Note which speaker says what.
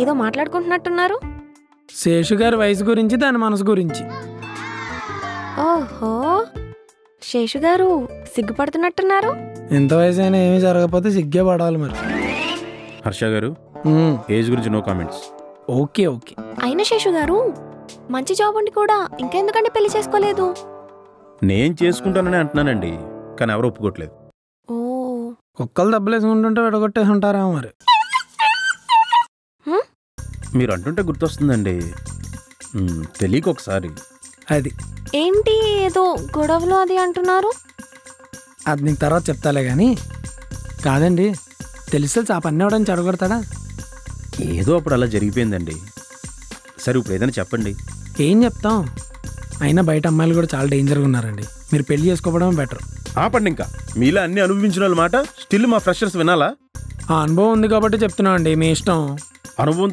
Speaker 1: ఏదో మాట్లాడుకుంటున్నట్టున్నారు.
Speaker 2: శేషు గారి వయసు గురించి దాని మనసు గురించి.
Speaker 1: ఓహో, శేషు గారు సిగ్గుపడుతున్నట్టున్నారు.
Speaker 2: ఎంత వయసు అయినా ఏమీ జరగకపోతే సిగ్గే పడాలి మరి.
Speaker 3: హర్ష గారు, ఏజ్ గురించి నో కామెంట్స్.
Speaker 2: Okay okay.
Speaker 1: అయినా శేషు గారు మంచి జాబ్ ఉండి కూడా ఇంకెందుకంటే పెళ్లి చేసుకోలేదు?
Speaker 3: నేను చేసుకుంటానని అంటున్నానండి, కానీ ఎవరు ఒప్పుకోవట్లేదు.
Speaker 1: ఓ,
Speaker 2: కుక్కలు దెబ్బలు వేసుకుంటుంటే విడగొట్టేసి ఉంటారా మరి.
Speaker 3: మీరు అంటుంటే గుర్తొస్తుందండి, తెలియక ఒకసారి.
Speaker 2: అది
Speaker 1: ఏంటి ఏదో గొడవలు అది అంటున్నారు?
Speaker 2: అది నీకు తర్వాత చెప్తాలే కానీ. కాదండి, తెలిస్తే ఆ పని ఇవ్వడానికి చెడగొడతాడా?
Speaker 3: ఏదో అప్పుడు అలా జరిగిపోయిందండి. సరే ఇప్పుడు ఏదైనా చెప్పండి.
Speaker 2: ఏం చెప్తాం, అయినా బయట అమ్మాయిలు కూడా చాలా డేంజర్గా ఉన్నారండి. మీరు పెళ్లి చేసుకోవడం బెటర్.
Speaker 3: ఆపండి ఇంకా. మీలా అన్ని అనుభవించిన వాళ్ళ మాట స్టిల్ మా ఫ్రెషర్స్ వినాలా?
Speaker 2: ఆ అనుభవం ఉంది కాబట్టి చెప్తున్నా అండి, మీ ఇష్టం.
Speaker 3: అనుభవంతో